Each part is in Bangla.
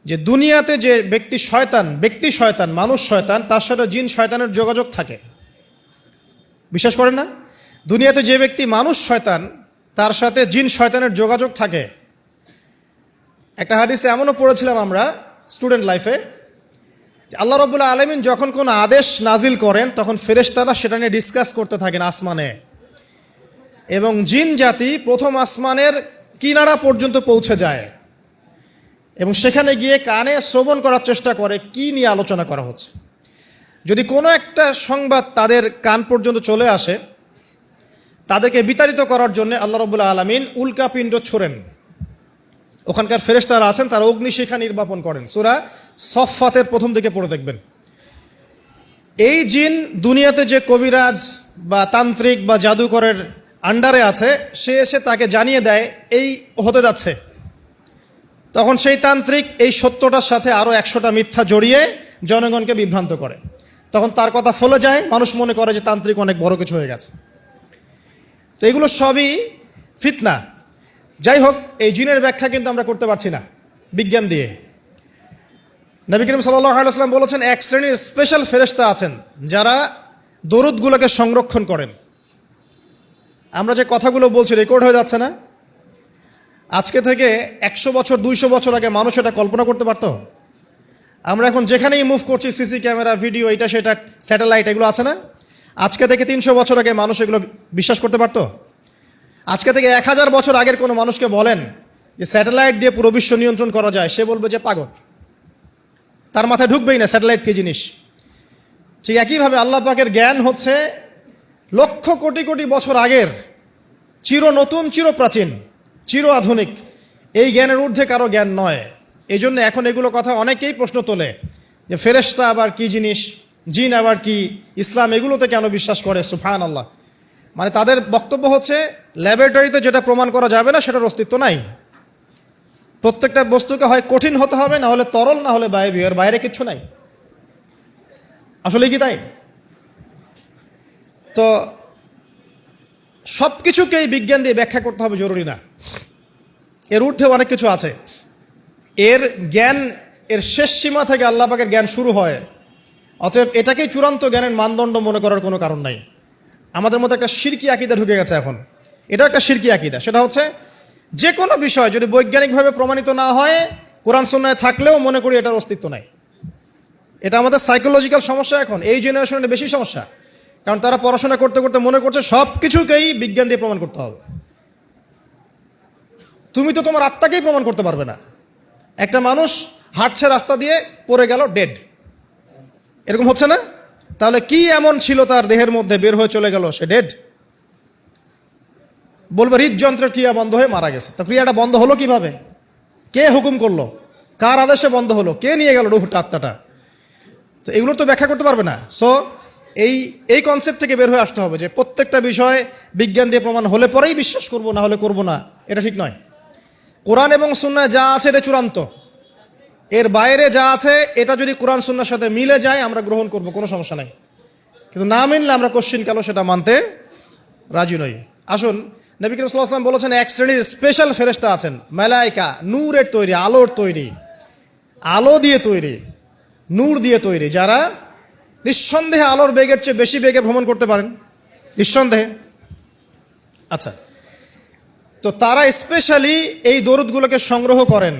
যে দুনিয়াতে যে ব্যক্তি শয়তান মানুষ শয়তান, তার সাথে জিন শয়তানের যোগাযোগ থাকে। বিশ্বাস করেন না? দুনিয়াতে যে ব্যক্তি মানুষ শয়তান, তার সাথে জিন শয়তানের যোগাযোগ থাকে। একটা হাদিসে এমনও পড়েছিলাম আমরা স্টুডেন্ট লাইফে, আল্লাহ রাব্বুল আলামিন যখন কোনো আদেশ নাজিল করেন তখন ফেরেশতারা সেটা নিয়ে ডিসকাস করতে থাকেন আসমানে, এবং জিন জাতি প্রথম আসমানের কিনারা পর্যন্ত পৌঁছে যায় এবং সেখানে গিয়ে কানে শ্রবণ করার চেষ্টা করে কি নিয়ে আলোচনা করা হচ্ছে। যদি কোনো একটা সংবাদ তাদের কান পর্যন্ত চলে আসে, তাদেরকে বিতাড়িত করার জন্য আল্লাহ রাব্বুল আলামিন উল্কাপিণ্ড ছোড়েন। ওখানকার ফেরেশতারা আছেন, তারা অগ্নিশিখা নির্বাপন করেন। সূরা সফফাতের প্রথম দিকে পড়ে দেখবেন। এই জিন দুনিয়াতে যে কবিরাজ বা তান্ত্রিক বা জাদুকরের আন্ডারে আছে, সে এসে তাকে জানিয়ে দেয় এই হতে যাচ্ছে। তখন সেই তান্ত্রিক এই সত্যটার সাথে আরও 100টা মিথ্যা জড়িয়ে জনগণকে বিভ্রান্ত করে। তখন তার কথা ফলে যায়, মানুষ মনে করে যে তান্ত্রিক অনেক বড় কিছু হয়ে গেছে। তো এগুলো সবই ফিতনা। যাই হোক, এই জিনের ব্যাখ্যা কিন্তু আমরা করতে পারছি না বিজ্ঞান দিয়ে। নবী করিম সাল্লাল্লাহু আলাইহি ওয়াসাল্লাম বলেছেন, এক শ্রেণীর স্পেশাল ফেরেশতা আছেন যারা দরুদগুলোকে সংরক্ষণ করেন। আমরা যে কথাগুলো বলছি রেকর্ড হয়ে যাচ্ছে না? আজকে থেকে 100 বছর 200 বছর আগে মানুষ এটা কল্পনা করতে পারত? আমরা এখন যেখানেই মুভ করছি, সিসি ক্যামেরা, ভিডিও, এটা সেটা, স্যাটেলাইট, এগুলো আছে না? আজকে থেকে 300 বছর আগে মানুষ এগুলো বিশ্বাস করতে পারত? আজকে থেকে 1000 বছর আগের কোনো মানুষকে বলেন যে স্যাটেলাইট দিয়ে পুরো বিশ্ব নিয়ন্ত্রণ করা যায়, সে বলবে যে পাগল, তার মাথায় ঢুকবেই না স্যাটেলাইট কী জিনিস। ঠিক একইভাবে আল্লাহ পাকের জ্ঞান হচ্ছে লক্ষ কোটি কোটি বছর আগের, চির নতুন, চির প্রাচীন, চির আধুনিক। এই জ্ঞানের ঊর্ধ্বে কারো জ্ঞান নয়। এই জন্য এখন এগুলো কথা অনেকেই প্রশ্ন তোলে যে ফেরেশতা আবার কি জিনিস, জিন আবার কি, ইসলাম এগুলোতে কেন বিশ্বাস করে? সুবহানাল্লাহ। মানে তাদের বক্তব্য হচ্ছে ল্যাবরেটরিতে যেটা প্রমাণ করা যাবে না সেটার অস্তিত্ব নাই। প্রত্যেকটা বস্তুকে হয় কঠিন হতে হবে, না হলে তরল, না হলে বায়বীয়, এর বাইরে কিচ্ছু নাই। আসলে কি তাই? তো সব কিছুকেই বিজ্ঞান দিয়ে ব্যাখ্যা করতে হবে জরুরি না, এর ঊর্ধ্বে অনেক কিছু আছে। এর জ্ঞান, এর শেষ সীমা থেকে আল্লাহ পাকের জ্ঞান শুরু হয়। অতএব এটাকেই চূড়ান্ত জ্ঞানের মানদণ্ড মনে করার কোনো কারণ নাই। আমাদের মধ্যে একটা শিরকি আকীদা ঢুকে গেছে এখন। এটা একটা শিরকি আকীদা। সেটা হচ্ছে যে কোনো বিষয় যদি বৈজ্ঞানিকভাবে প্রমাণিত না হয়, কোরআন সুন্নাহয় থাকলেও মনে করি এটার অস্তিত্ব নাই। এটা আমাদের সাইকোলজিক্যাল সমস্যা। এখন এই জেনারেশনের বেশি সমস্যা, কারণ তারা পড়াশোনা করতে করতে মনে করছে সব কিছুকেই বিজ্ঞান দিয়ে প্রমাণ করতে হবে। তুমি তো তোমার আত্মাকেই প্রমাণ করতে পারবে না। একটা মানুষ হাঁটছে রাস্তা দিয়ে, পড়ে গেল, ডেড, এরকম হচ্ছে না? তাহলে কি এমন ছিল তার দেহের মধ্যে, বের হয়ে চলে গেল, সে ডেড? বলবে হৃদযন্ত্রের ক্রিয়া বন্ধ হয়ে মারা গেছে। তো ক্রিয়াটা বন্ধ হলো কিভাবে? কে হুকুম করলো? কার আদেশে বন্ধ হলো? কে নিয়ে গেল রুহটা, আত্মাটা? তো এগুলো তো ব্যাখ্যা করতে পারবে না। সো এই কনসেপ্ট থেকে বের হয়ে আসতে হবে যে প্রত্যেকটা বিষয় বিজ্ঞান দিয়ে প্রমাণ হলে পরেই বিশ্বাস করব, না হলে করব না। এটা ঠিক নয়। কোরআন এবং সুন্নাহ যা আছে এটা চূড়ান্ত। এর বাইরে যা আছে এটা যদি কোরআন সুন্নাহর সাথে মিলে যায় আমরা গ্রহণ করব, কোনো সমস্যা নাই। কিন্তু না মিললে আমরা কোশ্চিনকালও সেটা মানতে রাজি নই। আসুন, নবী করিম সাল্লাল্লাহু আলাইহি ওয়াসাল্লাম বলেছেন এক শ্রেণীর স্পেশাল ফেরেশতা আছেন, মালায়েকা, নূরের তৈরি, আলোর তৈরি, আলো দিয়ে তৈরি, নূর দিয়ে তৈরি, যারা নিঃসন্দেহে আলোর বেগের চেয়ে বেশি বেগে ভ্রমণ করতে পারেন, নিঃসন্দেহে। আচ্ছা, তো তারা স্পেশালি এই দরুদগুলোকে সংগ্রহ করেন,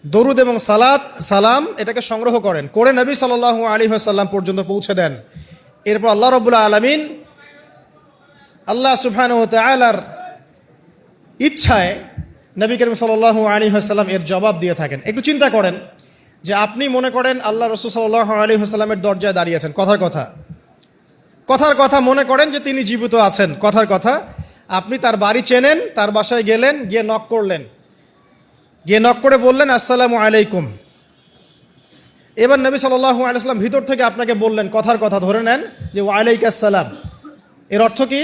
দরুদ এবং সালাম এটাকে সংগ্রহ করেন, করে নবী সাল্লাল্লাহু আলাইহি ওয়াসাল্লাম পর্যন্ত পৌঁছে দেন। এরপর আল্লাহ রাব্বুল আলামিন, আল্লাহ সুবহানাহু ওয়া তাআলার ইচ্ছায় নবী করিম সাল্লাল্লাহু আলাইহি ওয়াসাল্লাম এর জবাব দিয়ে থাকেন। একটু চিন্তা করেন যে আপনি মনে করেন আল্লাহ রাসূল সাল্লাল্লাহু আলাইহি ওয়াসাল্লামের দরজায় দাঁড়িয়েছেন, কথার কথা মনে করেন যে তিনি জীবিত আছেন, কথার কথা। আপনি তার বাড়ি চেনেন, তার বাসায় গেলেন, গিয়ে নক করলেন, গিয়ে নক করে বললেন আসসালামু আলাইকুম। এবার নবী সাল্লাল্লাহু আলাইহি ওয়াসাল্লাম ভিতর থেকে আপনাকে বললেন, কথার কথা ধরে নেন যে ওয়ালাইকুম আসসালাম। এর অর্থ কি?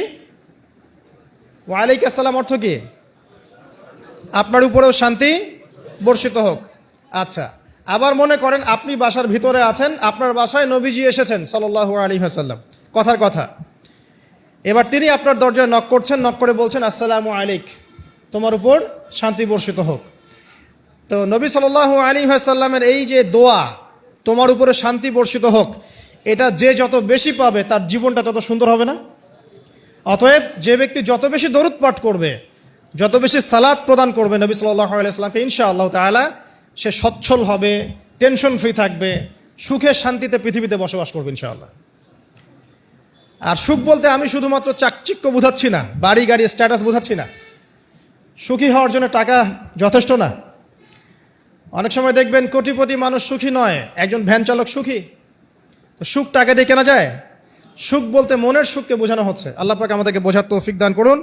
ওয়ালাইকুম আসসালাম অর্থ কি? আপনার উপরেও শান্তি বর্ষিত হোক। আচ্ছা, আবার মনে করেন আপনি বাসার ভিতরে আছেন, আপনার বাসায় নবীজি এসেছেন সাল্লাল্লাহু আলাইহি ওয়াসাল্লাম, কথার কথা। এবার তিনি আপনার দরজায় নক করছেন, নক করে বলছেন আসসালামু আলাইক, তোমার উপর শান্তি বর্ষিত হোক। তো নবী সাল্লাল্লাহু আলাইহি ওয়াসাল্লামের এই যে দোয়া, তোমার উপরে শান্তি বর্ষিত হোক, এটা যে যত বেশি পাবে তার জীবনটা তত সুন্দর হবে না? অতএব যে ব্যক্তি যত বেশি দরুদ পাঠ করবে, যত বেশি সালাত প্রদান করবে নবী সাল্লাল্লাহু আলাইহি ওয়াসাল্লামকে, ইনশাআল্লাহ তাআলা সে সচ্ছল হবে, টেনশন ফ্রি থাকবে, সুখে শান্তিতে পৃথিবীতে বসবাস করবে ইনশাআল্লাহ। আর সুখ বলতে আমি শুধুমাত্র চাকচিক্য বোঝাচ্ছি না, বাড়ি গাড়ি স্ট্যাটাস বোঝাচ্ছি না। সুখী হওয়ার জন্য টাকা যথেষ্ট না। অনেক সময় দেখবেন কোটিপতি মানুষ সুখী নয়, একজন ভ্যান চালক সুখী। সুখ টাকা দিয়ে কেনা যায়? সুখ বলতে মনের সুখকে বোঝানো হচ্ছে। আল্লাহ পাক আমাদেরকে বোঝার তৌফিক দান করুন।